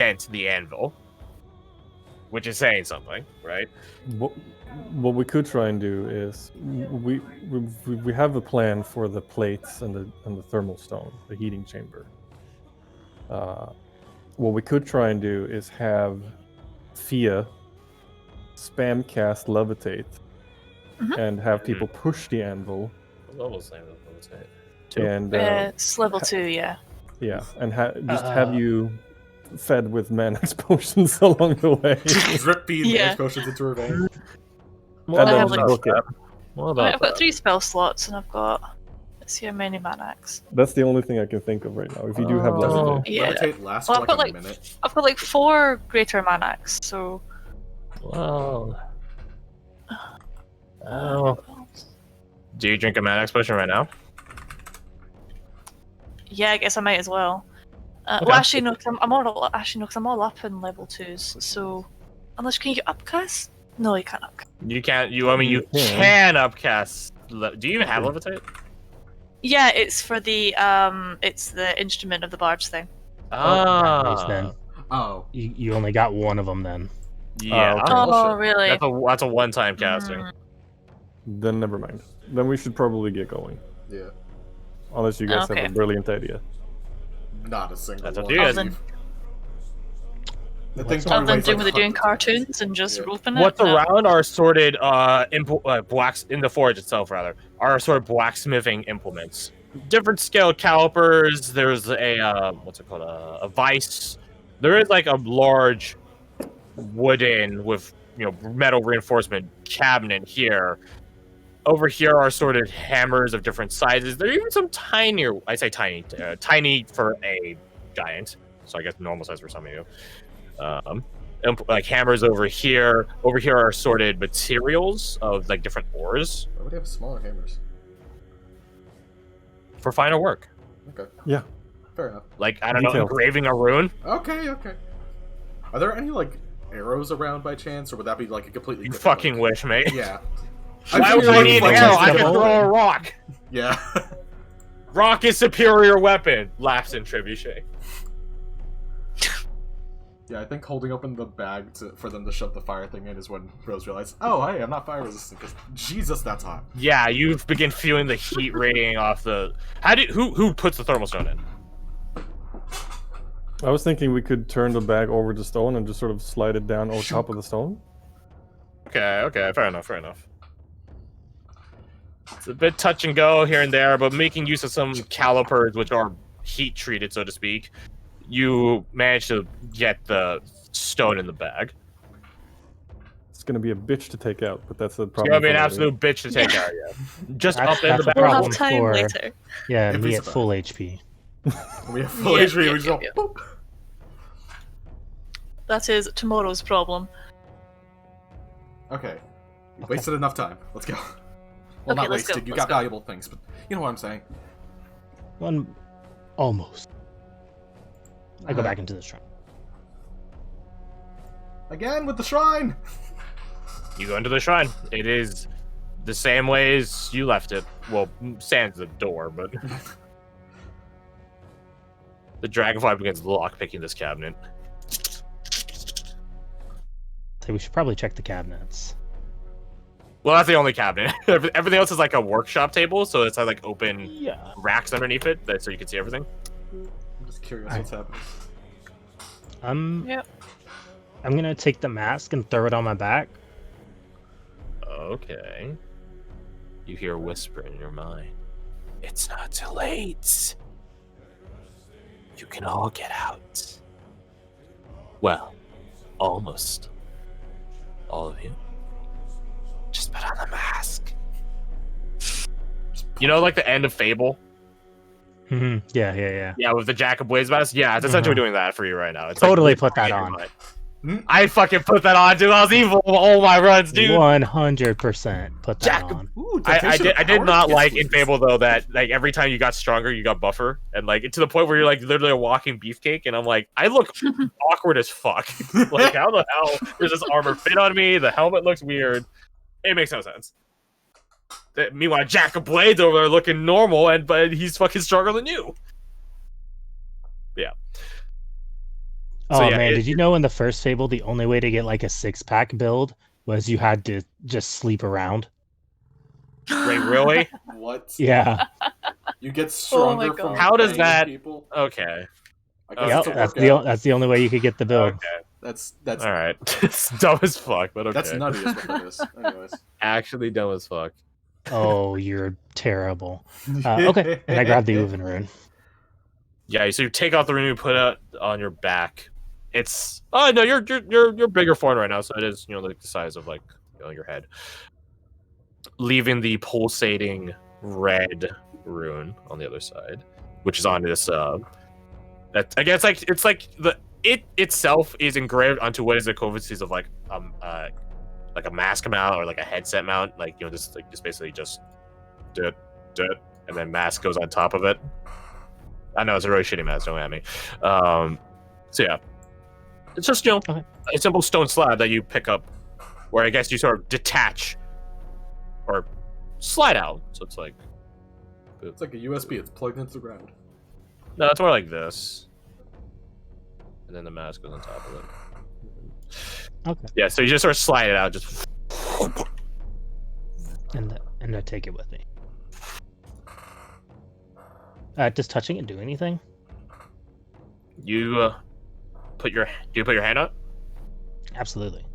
dent the anvil, which is saying something, right? What we could try and do is we have a plan for the plates and the thermal stone, the heating chamber. What we could try and do is have Fia spam cast levitate and have people push the anvil. What level is levitate? And it's level 2, yeah. Yeah, and have you fed with mana potions along the way. Drip feed mana potions into her vein. Well, And I then have, like, book it. I've got 3 spell slots, and I've got... Let's see how many mana-axe. That's the only thing I can think of right now. If you do have levitate. Yeah. Levitate lasts Well, for like a minute. I've got like 4 greater mana-axe, so... Wow. Oh. Do you drink a mana potion right now? Yeah, I guess I might as well. Okay. Well, actually, no, because I'm all up in level 2s, so... Unless, can you upcast? No, you can't upcast. You can't, you can upcast. Do you even have levitate? Yeah, it's for the, it's the instrument of the bard's thing. Ah. Oh. You only got one of them then. Yeah. Oh, really? That's a one-time casting. Then never mind. Then we should probably get going. Yeah. Unless you guys have a brilliant idea. Not a single That's up one. to you guys. Other than doing cartoons and just roofing it. What's around are assorted blacks in the forge itself, rather, are assorted blacksmithing implements. Different scale calipers. There's a what's it called? A vice. There is like a large wooden with metal reinforcement cabinet here. Over here are assorted hammers of different sizes. There are even some tinier. I say tiny, tiny for a giant. So I guess normal size for some of you. Like hammers over here. Over here are assorted materials of like different ores. Why would they have smaller hammers? For finer work. Okay. Yeah. Fair enough. Like, I don't know, engraving a rune? Okay. Are there any, like, arrows around by chance, or would that be, like, a completely You fucking wish, mate. Yeah. Why would I need an arrow? I can throw a rock. Yeah. Rock is superior weapon, laughs in Trebuchet. Yeah, I think holding open the bag for them to shove the fire thing in is when Rose realized, oh, hey, I'm not fire resistant, because Jesus, that's hot. Yeah, you begin feeling the heat radiating off the... Who puts the thermal stone in? I was thinking we could turn the bag over the stone and just sort of slide it down over top of the stone. Okay, fair enough. It's a bit touch and go here and there, but making use of some calipers, which are heat treated, so to speak, you manage to get the stone in the bag. It's gonna be a bitch to take out, but that's the problem. It's gonna be an absolute bitch to take out, yeah. Just up in the bag. We'll have time later. Yeah, me at full HP. We have full HP, we just go, boop. That is tomorrow's problem. Okay. You wasted enough time. Let's go. Well, not wasted. You got valuable things, but you know what I'm saying. Almost. I go back into the shrine. Again with the shrine! You go into the shrine. It is the same way as you left it. Well, sans the door, but... The dragonfly begins lockpicking this cabinet. So we should probably check the cabinets. Well, that's the only cabinet. Everything else is like a workshop table, so it's like open racks underneath it, so you can see everything. I'm just curious what's happening. I'm gonna take the mask and throw it on my back. Okay. You hear a whisper in your mind. It's not too late. You can all get out. Well, almost. All of you. Just put on the mask. You know, like the end of Fable? Yeah. Yeah, with the Jack of Blades mask? Yeah, it's essentially doing that for you right now. It's totally like, put that on. I fucking put that on, dude. I was evil all my runs, dude. 100% put that on. Ooh, I did not like in Fable though that like every time you got stronger, you got buffer, and like to the point where you're like literally a walking beefcake, and I'm like, I look awkward as fuck. Like how the hell does this armor fit on me? The helmet looks weird. It makes no sense. Meanwhile, Jack of Blades over there looking normal, but he's fucking stronger than you. Yeah. Oh yeah, man, did you know in the first Fable the only way to get like a 6-pack build was you had to just sleep around? Wait, really? What? Yeah. You get Oh stronger my from God. How does banging that- people? Okay. I guess Yep, it's a That's workout. that's the only way you could get the build. Okay. That's All right. It's dumb as fuck, but okay. that's nutty is what that is. Anyways. Actually dumb as fuck. Oh, you're terrible. Okay, and I grabbed the Uven rune. Yeah, so you take off the rune, you put it on your back. It's no, you're bigger for it right now, so it is like the size of like your head. Leaving the pulsating red rune on the other side, which is on this that again it's like it itself is engraved onto what is the equivalencies of like a mask mount or like a headset mount, like just basically just and then mask goes on top of it. I know it's a really shitty mask, don't at me. So yeah, it's just Okay. a simple stone slab that you pick up, where I guess you sort of detach or slide out. So it's like It's like a USB. It's plugged into the ground. no, it's more like this, and then the mask goes on top of it. Okay. Yeah, so you just sort of slide it out, just And I take it with me. Does touching it do anything? you do you put your hand up? Absolutely.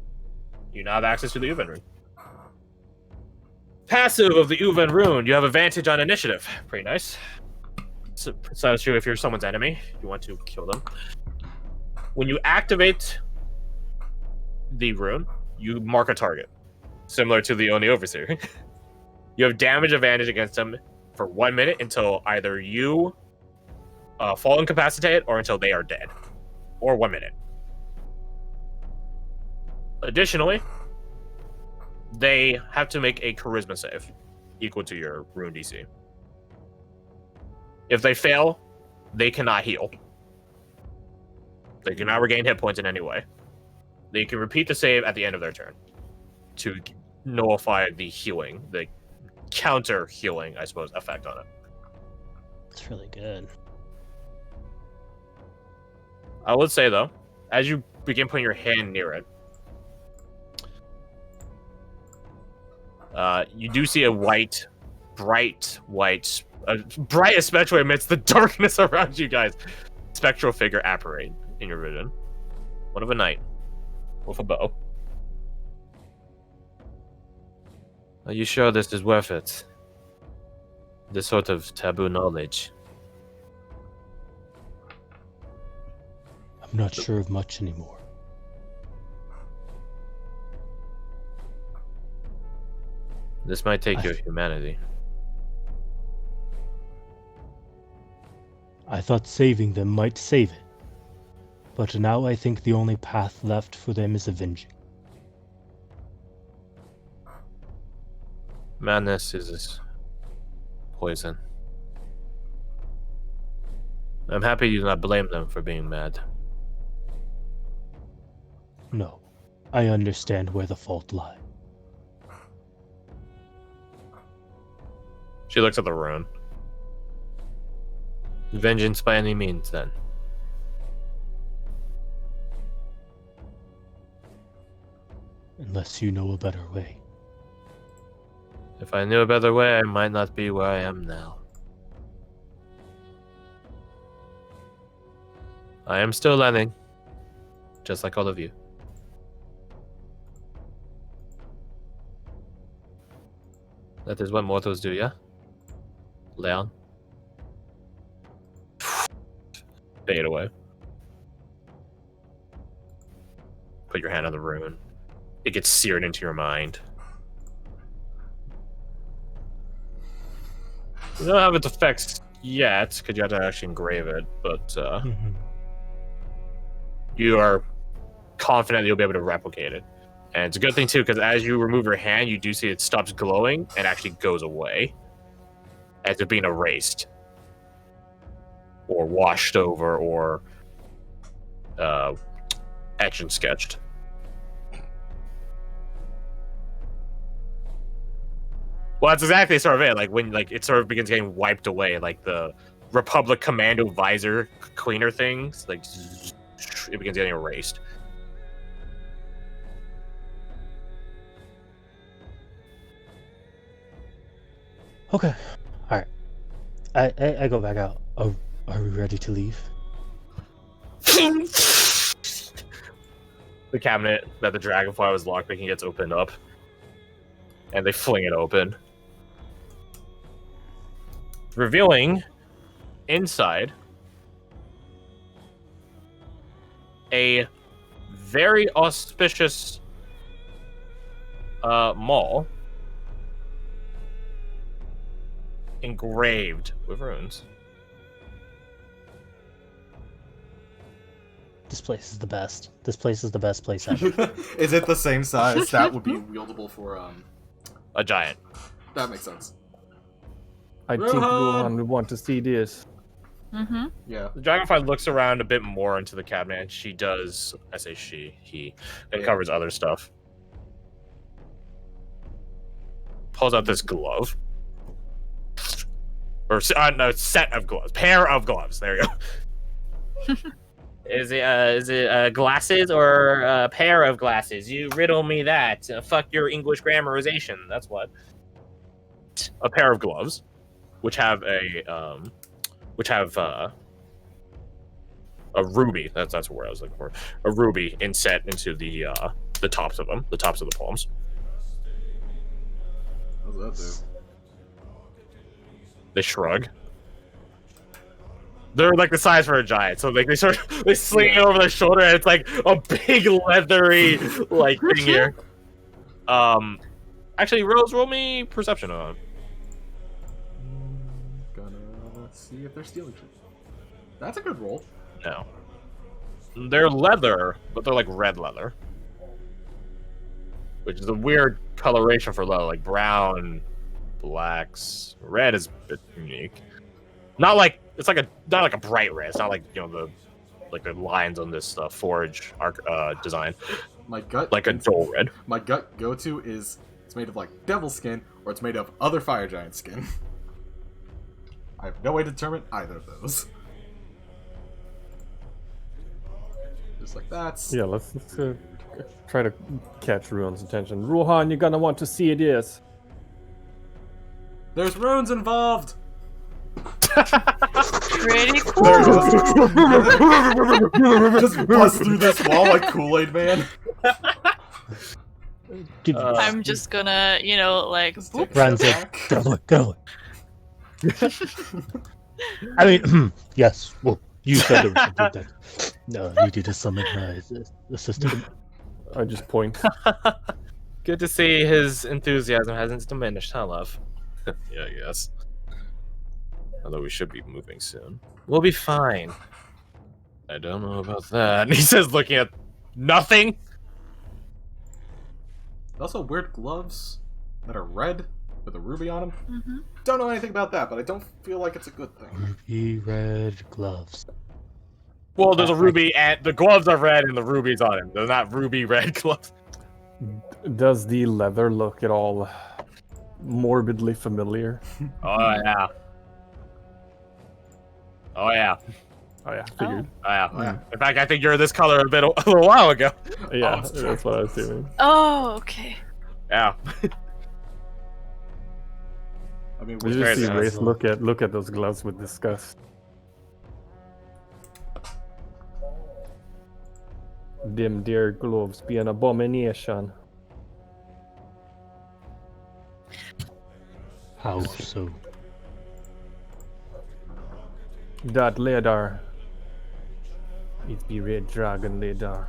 You now have access to the Uven rune. Passive of the Uven rune, you have advantage on initiative. Pretty nice. So that's true if you're someone's enemy, you want to kill them. When you activate the rune, you mark a target, similar to the Oni Overseer. You have damage advantage against them for 1 minute until either you fall incapacitated or until they are dead, or 1 minute. Additionally, they have to make a charisma save equal to your rune DC. If they fail, they cannot heal. They cannot regain hit points in any way. They can repeat the save at the end of their turn to nullify the healing, the counter healing, I suppose, effect on it. It's really good. I would say though, as you begin putting your hand near it, you do see a bright, especially amidst the darkness around you guys, spectral figure apparate in your vision. One of a knight with a bow. Are you sure this is worth it? This sort of taboo knowledge. I'm not sure of much anymore. This might take your humanity. I thought saving them might save it. But now I think the only path left for them is avenging. Madness is poison. I'm happy you do not blame them for being mad. No, I understand where the fault lies. She looks at the rune. Vengeance by any means, then. Unless you know a better way. If I knew a better way, I might not be where I am now. I am still learning, just like all of you. That is what mortals do, yeah? Leon? Fade away. Put your hand on the rune. It gets seared into your mind. You don't have its effects yet, because you have to actually engrave it, but you are confident you'll be able to replicate it. And it's a good thing, too, because as you remove your hand, you do see it stops glowing and actually goes away. As if being erased. Or washed over, or etched and sketched. Well, that's exactly sort of it. Like when it sort of begins getting wiped away, like the Republic Commando visor cleaner things, like it begins getting erased. Okay. All right. I go back out. Are we ready to leave? The cabinet that the dragonfly was locked picking gets opened up, and they fling it open, revealing inside a very auspicious mall engraved with runes. This place is the best. This place is the best place ever. Is it the same size? That would be wieldable for A giant. That makes sense. I think Rohan would want to see this. Mm-hmm. Yeah. The dragonfly looks around a bit more into the cabinet, and she does. I say she, he. It Yeah. covers other stuff. Pulls out this glove, or no, set of gloves, pair of gloves. There you go. Is it glasses or a pair of glasses? You riddle me that. Fuck your English grammarization. That's what. A pair of gloves, which have a ruby. That's the word I was looking for. A ruby inset into the tops of them, the tops of the palms. What does that They shrug. They're like the size for a giant, so like they sling it over their shoulder, and it's like a big leathery like thing here. Actually, Rose, roll me perception on. Gonna see if they're stealing shit. That's a good roll. No, they're leather, but they're like red leather, which is a weird coloration for leather, like brown, blacks. Red is a bit unique. Not like it's like not like a bright red. It's not like the lines on this forge design. My gut, Like a dull red. My gut go-to is it's made of like devil skin or it's made of other fire giant skin. I have no way to determine either of those. Just like that. Yeah, let's try to catch Rohan's attention. Rohan, you're gonna want to see this. There's runes involved. Pretty cool. There it is. Just bust through this wall like Kool-Aid Man. Dude, I'm just gonna, like, Just take a runs step it. back. Get away, get away. I mean, yes. Well, you said that. No, needed to summon my assistant. I just point. Good to see his enthusiasm hasn't diminished, huh, love? Yeah, yes. Although we should be moving soon. We'll be fine. I don't know about that. He says, looking at nothing. Also, weird gloves that are red with a ruby on them. Mm-hmm. Don't know anything about that, but I don't feel like it's a good thing. Ruby red gloves. Well, there's a ruby, and the gloves are red, and the ruby's on him. They're not ruby red gloves. Does the leather look at all morbidly familiar? Oh yeah. Oh yeah. Oh yeah, figured. Oh yeah. Oh, yeah. In fact, I think you're this color a little while ago. Yeah, it's that's what I was doing. Oh, okay. Yeah. I mean, We we just see Crazy. Wraith look at those gloves with disgust. Them dear gloves be an abomination. How so? That leather. It be red dragon leather.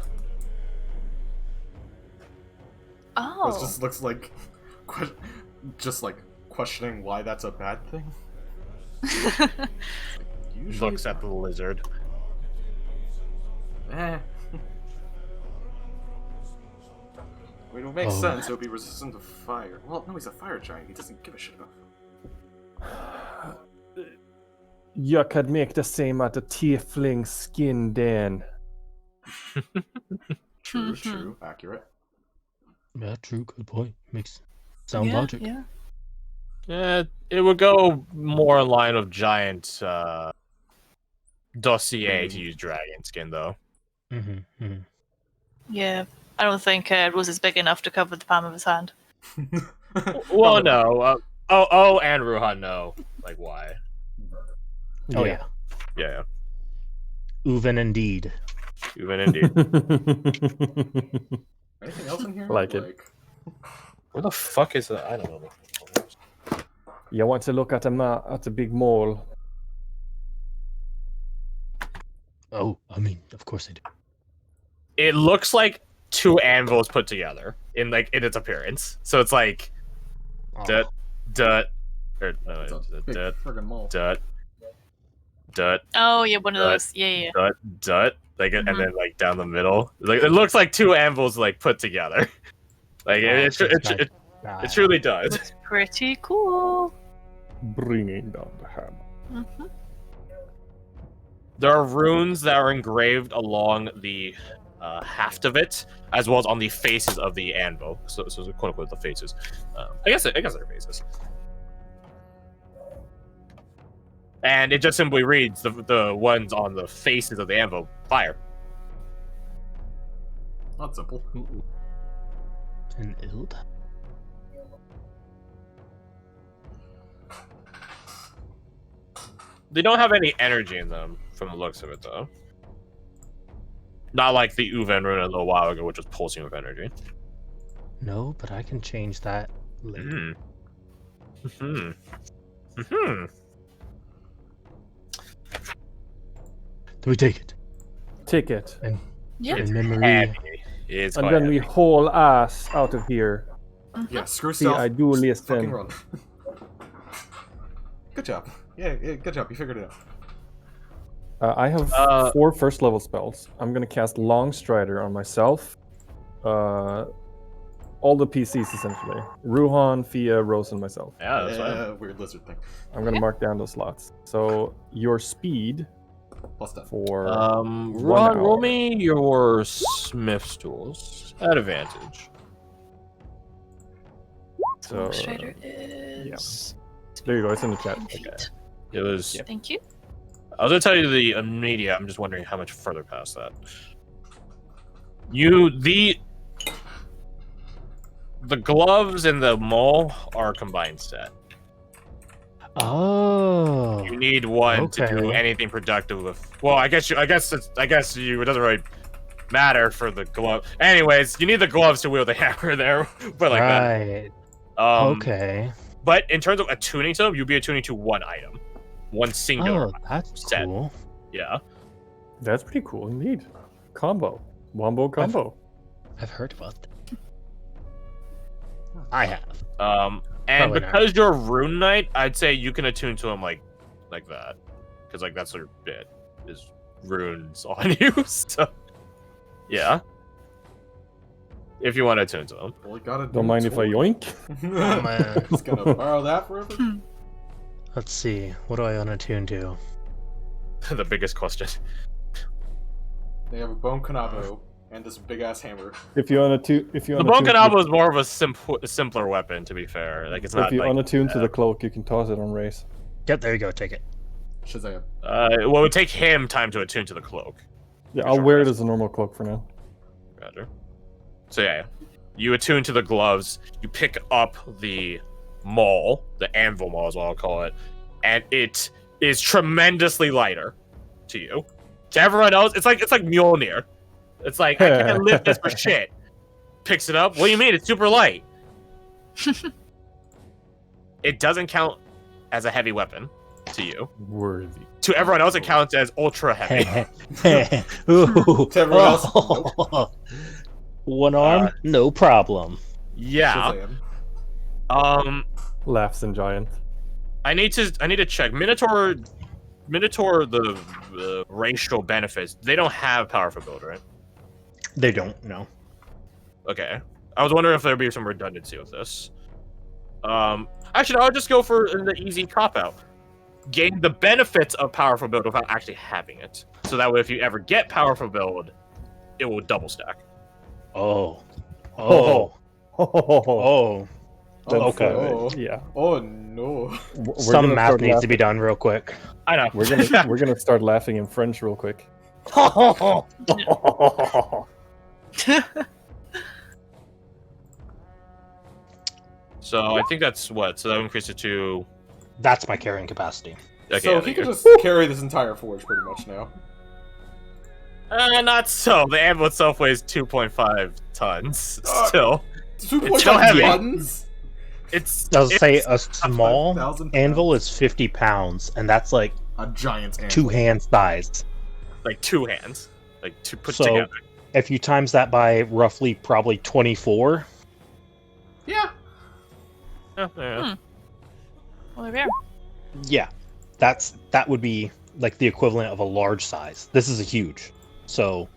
Oh. it just looks like, just like questioning why that's a bad thing. Usually, Looks at the lizard. Eh. I mean, it would make Oh. sense. It would be resistant to fire. Well, no, he's a fire giant. He doesn't give a shit about. You could make the same out of tiefling skin, Dan. True, Mhm. true, accurate. Yeah, true. Good point. Makes sound Yeah, logic. yeah. Yeah, it would go more in line of giant dossier to use dragon skin, though. Mm-hmm. Yeah, I don't think Rose is big enough to cover the palm of his hand. Well, no. Oh, and Ruhan, no. Like, why? Oh yeah. Yeah, Uven indeed. even indeed. Anything else in here? Like it. Where the fuck is that? I don't know. You want to look at a big mole? Oh, I mean, of course I do. It looks like two anvils put together in its appearance. So it's like dut dut or no, It's a big dut friggin' mole. dut dut Oh, yeah, one of But- those. Yeah. dut dut like and then like down the middle. Like it looks like two anvils like put together. Like it truly does. Looks pretty cool. Bringing down the hammer. Mm-hmm. There are runes that are engraved along the haft of it, as well as on the faces of the anvil. So quote unquote the faces. I guess they're faces. And it just simply reads the ones on the faces of the anvil fire. Not simple. Ooh. An ild? They don't have any energy in them from the looks of it, though. Not like the Uven rune a little while ago, which was pulsing with energy. No, but I can change that later. Do we take it? Take it. Yeah. In memory. Heavy. It's And quite then we heavy. haul ass out of here. Yeah, screw See, stealth. I do Just listen. fucking run. Good job. Yeah, good job. You figured it out. I have 4 first level spells. I'm gonna cast Long Strider on myself. All the PCs essentially. Ruhan, Fia, Rose, and myself. Yeah, that's fine. Yeah, weird lizard thing. I'm gonna mark down those slots. So your speed Plus that. for Ron, roll me your Smith's tools at advantage. So Strider is. there you go. It's in the chat. 10 feet. It was. Thank you. I was gonna tell you the immediate. I'm just wondering how much further past that. The gloves and the maul are a combined set. Oh. You need one to do Okay. anything productive with. Well, it doesn't really matter for the glove. Anyways, you need the gloves to wield the hammer there. But like Right. that. Okay. But in terms of attuning to them, you'll be attuning to one item, one singular. Oh, that's set. cool. Yeah. That's pretty cool indeed. Combo. Wombo combo. I've heard about that. I have. And Probably not. because you're a rune knight, I'd say you can attune to him like that, because like that's your bit is runes on you. So yeah, if you want to attune to him. Well, we gotta Don't mind if I yoink. man. Just gonna borrow that forever. Let's see. What do I unattune to? The biggest question. They have a bone kanabo and this big ass hammer. If you unattune, The bone kanabo is more of a simpler weapon, to be fair. Like it's not If you like unattune to the cloak, you can toss it on race. Yep, there you go. Take it. Shazam. well, it would take him time to attune to the cloak. Yeah, For I'll sure. wear it as a normal cloak for now. Roger. So yeah, you attune to the gloves. You pick up the maul, the anvil maul is what I'll call it, and it is tremendously lighter to you. To everyone else, it's like Mjolnir. It's like I can't lift this for shit. Picks it up. What do you mean? It's super light. It doesn't count as a heavy weapon to you. Worthy. To everyone else, it counts as ultra heavy. Ooh. To everyone else, One arm, no problem. Yeah. Shazam. Laughs in giant. I need to check. Minotaur, the racial benefits, they don't have powerful build, right? They don't know. Okay. I was wondering if there'd be some redundancy with this. Actually, I'll just go for the easy cop-out. Gain the benefits of powerful build without actually having it. So that way, if you ever get powerful build, it will double stack. Oh. Oh. Oh. Okay. Oh, Yeah. oh no. We're Some gonna math start needs to laughing- be done real quick. I know. We're gonna start laughing in French real quick. So I think that's what. So that increased it to. That's my carrying capacity. Okay, So yeah, he there can you just carry this entire forge pretty much now. go. Not so. The anvil itself weighs 2.5 tons. Still, 2.5 still heavy. tons? it's. I'll say it's- a small 5,000 anvil pounds. is 50 pounds, and that's like A giant anvil. 2 hand size. like 2 hands, like to put So- together. If you times that by roughly probably 24, Yeah. Yeah. Well, there. yeah, that would be like the equivalent of a large size. This is a huge. So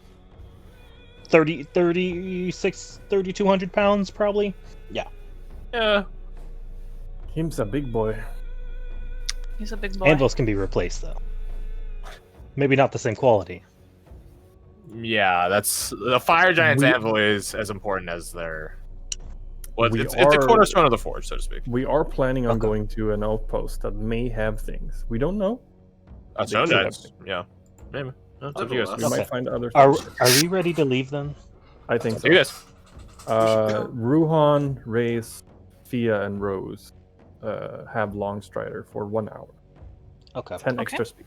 3,200 pounds probably. Yeah. Him's a big boy. He's a big boy. Anvils can be replaced though. Maybe not the same quality. Yeah, that's the fire giant's We- anvil is as important as their. Well, We it's the are- cornerstone of the forge, so to speak. We are planning on Okay. going to an outpost that may have things. We don't know. Stone should have giants. Yeah, maybe. No, it's I'll up to you go guys. We Okay. might find other Are things. are we ready to leave then? I think Up so. to you guys. Ruhan, Reyes, Fia, and Rose have Long Strider for 1 hour. Okay. 10 Okay. extra speed.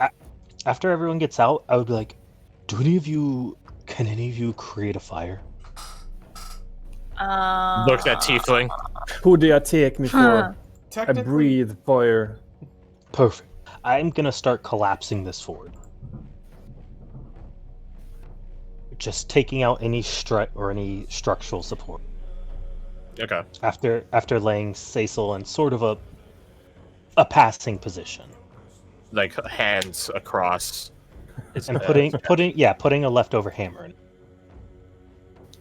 After everyone gets out, I would be like, can any of you create a fire? Looks at Tiefling. Who do you take me for? I Technically, breathe fire. Perfect. I'm gonna start collapsing this forward. Just taking out any strut or any structural support. Okay. After laying Cecil in sort of a passing position. Like hands across. His And head. putting a leftover hammer in.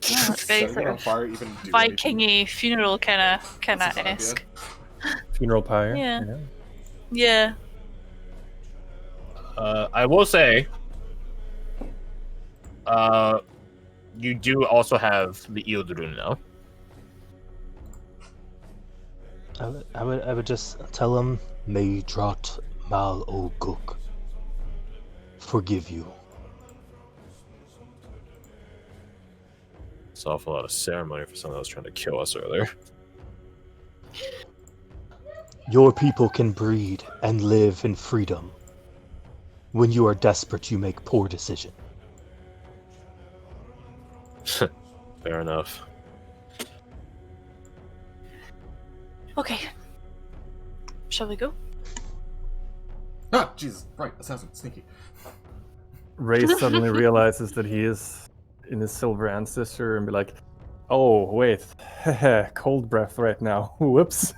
Yeah, that's very setting sort it on of fire even do anything. Vikingy funeral kind of That's a vibe, esque. Funeral pyre. Yeah. Yeah. I will say, you do also have the Ildrun now. I would just tell him, may Drat Mal O Guk forgive you. It's an awful lot of ceremony for someone that was trying to kill us earlier. Your people can breed and live in freedom. When you are desperate, you make poor decisions. Fair enough. Okay. Shall we go? Ah, Jesus, right, assassin, sneaky. Ray suddenly realizes that he is in his silver ancestor and be like, oh, wait. Cold breath right now. Whoops.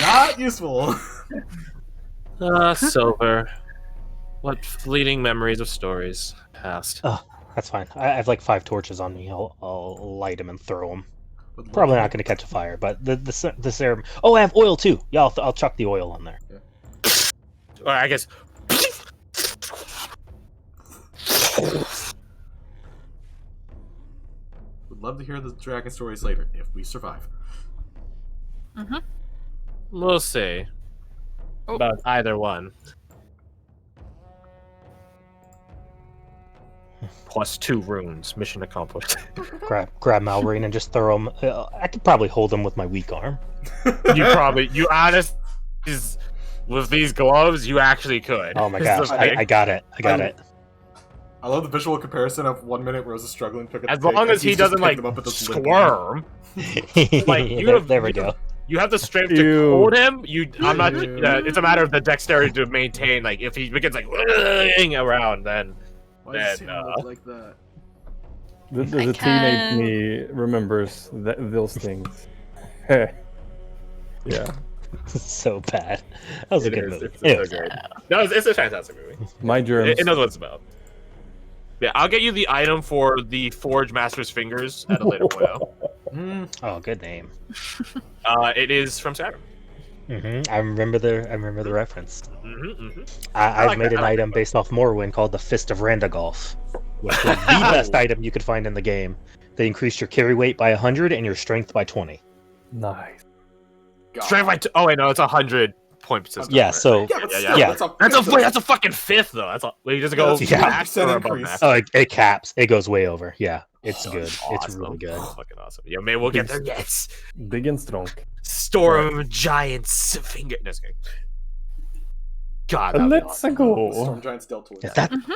Not useful. Silver. What fleeting memories of stories past. That's fine. I have like 5 torches on me. I'll light them and throw them. Would love Probably to- not going to catch a fire, but the ceremony. Oh, I have oil too. Yeah, I'll chuck the oil on there. Or I guess. Would love to hear the dragon stories later, if we survive. Mm-hmm. We'll see. Oh. About either one. +2 runes. Mission accomplished. Grab Malrine and just throw him. I could probably hold him with my weak arm. you honest is with these gloves, you actually could. Oh my Is gosh, the thing. I got it. I got I- it. I love the visual comparison of 1 minute Rose is struggling to pick up As the pig, long and as he he's just doesn't picking like them up with this limp arm. squirm, Like, you there, have- there we you go. you have the strength to Ew. hold him. I'm not. Ew. It's a matter of the dexterity to maintain. Like if he begins like around, then Why does Then, he look like that? The I teenage can- me remembers those things. yeah. So bad. That was a it good is. movie. It's Anyways, so great. No, it's a fantastic movie. My germs. It knows what it's about. Yeah, I'll get you the item for the Forge Master's Fingers at a later point. oh, good name. It is from Saturn. I remember the reference. Mm-hmm. I've like made that. an I like item that. based off Morrowind called the Fist of Randagolf, which was the best item you could find in the game. They increased your carry weight by 100 and your strength by 20. Nice. God. Strength by oh wait, no, it's 100 point system. Yeah, right? so- Yeah, but Yeah, still, yeah. That's a fucking fifth though. That's all. Wait, does it go that's Yeah. max or 50% above increase. max? Oh, it caps. It goes way over. Yeah, it's Oh, good. that's It's awesome. really good. Fucking awesome. Yeah, maybe we'll get there. Yes. Big and strong. Storm Giant's finger. No, just kidding. God, that'd be Let's awesome. go. Storm Giants Deltoids. Yeah, that Mhm.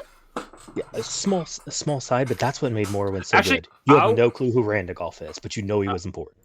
yeah, a small side, but that's what made Morrowind so Actually, good. You have I'll- no clue who Randagolf is, but you know he was important.